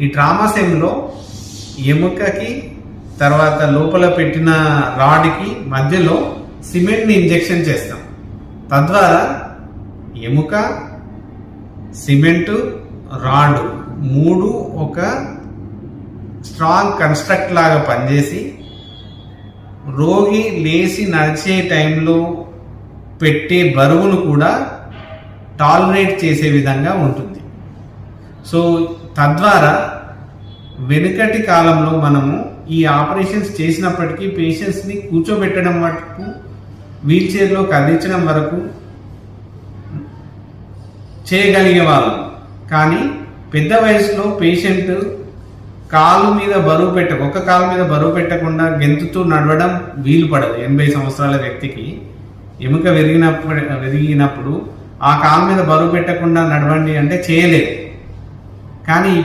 ఈ ట్రామాసెమ్లో ఎముకకి తర్వాత లోపల పెట్టిన రాడ్కి మధ్యలో సిమెంట్ని ఇంజెక్షన్ చేస్తాం. తద్వారా ఎముక, సిమెంటు, రాడ్ మూడు ఒక స్ట్రాంగ్ కన్స్ట్రక్ట్ లాగా పనిచేసి రోగి లేచి నడిచే టైంలో పెట్టే బరువును కూడా టాలరేట్ చేసే విధంగా ఉంటుంది. సో తద్వారా వెనుకటి కాలంలో మనము ఈ ఆపరేషన్స్ చేసినప్పటికీ పేషెంట్స్ని కూర్చోబెట్టడం వరకు, వీల్ చైర్లో కదిలించడం వరకు చేయగలిగే వాళ్ళం. కానీ పెద్ద వయసులో పేషెంట్ కాలు మీద బరువు ఒక కాలు మీద బరువు పెట్టకుండా గెంతుతూ నడవడం వీలు పడదు. 80 సంవత్సరాల వ్యక్తికి ఎముక విరిగినప్పుడు ఆ కాలు మీద బరువు పెట్టకుండా నడవండి అంటే చేయలేదు. కానీ